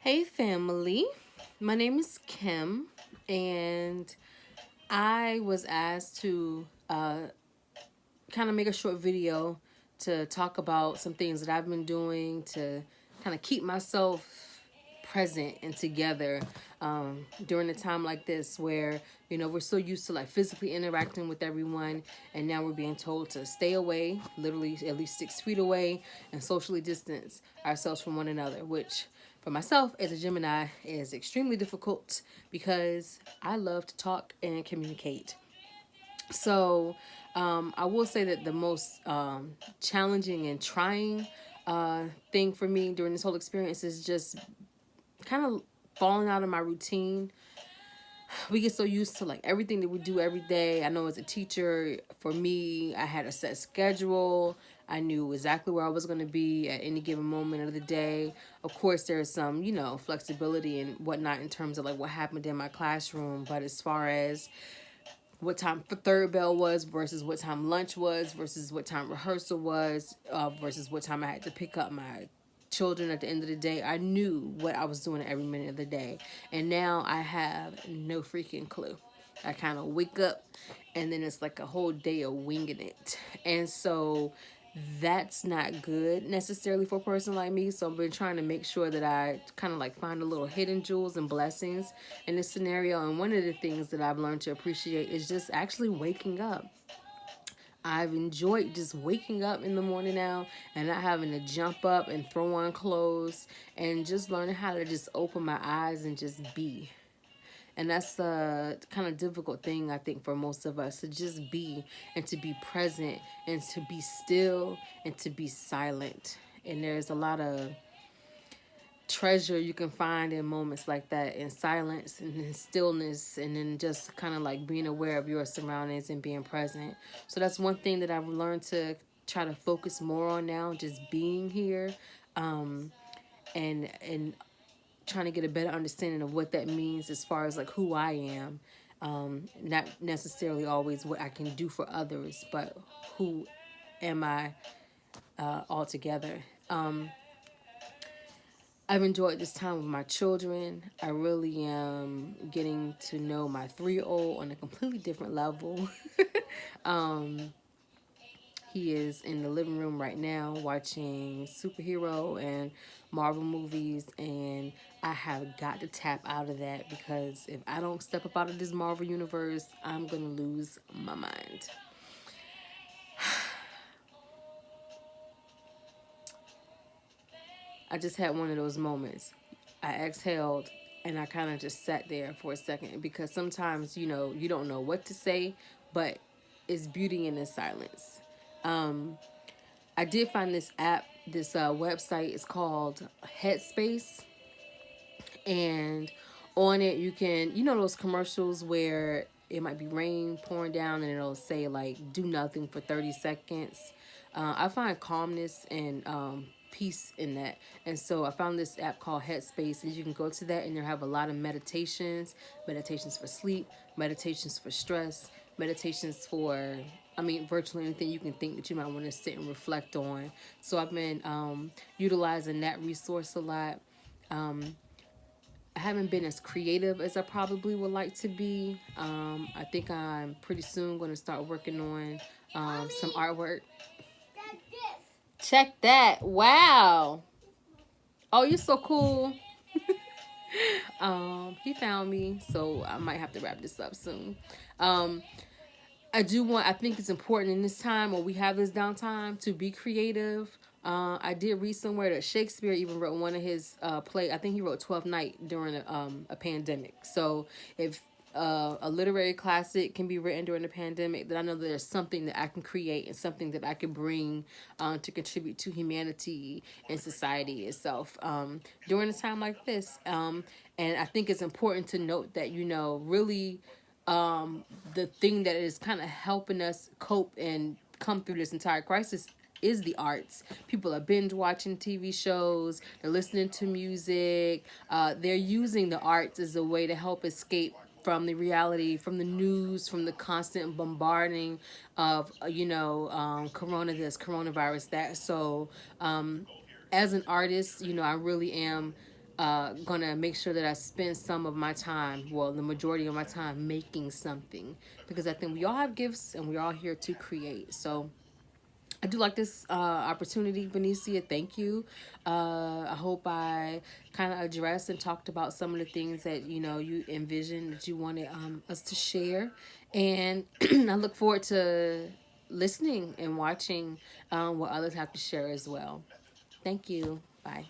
Hey, family. My name is Kim, and I was asked to kind of make a short video to talk about some things that I've been doing to kind of keep myself present and together during a time like this where we're so used to like physically interacting with everyone, and now we're being told to stay away, literally at least 6 feet away, and socially distance ourselves from one another, which for myself as a Gemini is extremely difficult because I love to talk and communicate. So I will say that the most challenging and trying thing for me during this whole experience is just kind of falling out of my routine. We get so used to like everything that we do every day. I know as a teacher, for me, I had a set schedule. I knew exactly where I was going to be at any given moment of the day. Of course, there's some, flexibility and whatnot in terms of like what happened in my classroom. But as far as what time third bell was versus what time lunch was versus what time rehearsal was versus what time I had to pick up my children at the end of the day. I knew what I was doing every minute of the day. And now I have no freaking clue. I kind of wake up and then it's like a whole day of winging it. And so that's not good necessarily for a person like me. So I've been trying to make sure that I kind of like find the little hidden jewels and blessings in this scenario. And one of the things that I've learned to appreciate is just actually waking up. I've enjoyed just waking up in the morning now and not having to jump up and throw on clothes, and just learning how to just open my eyes and just be. And that's the kind of difficult thing, I think, for most of us, to just be and to be present and to be still and to be silent. And there's a lot of treasure you can find in moments like that, in silence and in stillness, and then just kind of like being aware of your surroundings and being present. So that's one thing that I've learned to try to focus more on now, just being here, and trying to get a better understanding of what that means as far as like who I am. Not necessarily always what I can do for others, but who am I altogether. I've enjoyed this time with my children. I really am getting to know my 3-year old on a completely different level. He is in the living room right now watching superhero and Marvel movies, and I have got to tap out of that because if I don't step up out of this Marvel universe, I'm going to lose my mind. I just had one of those moments. I exhaled and I kind of just sat there for a second because sometimes, you don't know what to say, but it's beauty in the silence. I did find this app, this website is called Headspace, and on it you can, those commercials where it might be rain pouring down and it'll say like do nothing for 30 seconds. I find calmness and peace in that, and so I found this app called Headspace, and you can go to that and you have a lot of meditations for sleep, meditations for stress, meditations for, I mean, virtually anything you can think that you might want to sit and reflect on. So I've been utilizing that resource a lot. I haven't been as creative as I probably would like to be. I think I'm pretty soon going to start working on some artwork. Check that. Wow. Oh, you're so cool. He found me, so I might have to wrap this up soon. Um, I think it's important in this time where we have this downtime to be creative. I did read somewhere that Shakespeare even wrote one of his play. I think he wrote Twelfth Night during a pandemic. So if a literary classic can be written during the pandemic, then I know that there's something that I can create and something that I can bring to contribute to humanity and society itself during a time like this. And I think it's important to note that, really the thing that is kind of helping us cope and come through this entire crisis is the arts. People are binge watching TV shows, they're listening to music, they're using the arts as a way to help escape from the reality, from the news, from the constant bombarding of, corona this, coronavirus that. So, as an artist, I really am gonna make sure that I spend some of my time, well, the majority of my time, making something, because I think we all have gifts and we're all here to create. So I do like this opportunity, Benicia. Thank you. I hope I kind of addressed and talked about some of the things that you envisioned that you wanted us to share, and I look forward to listening and watching what others have to share as well. Thank you. Bye.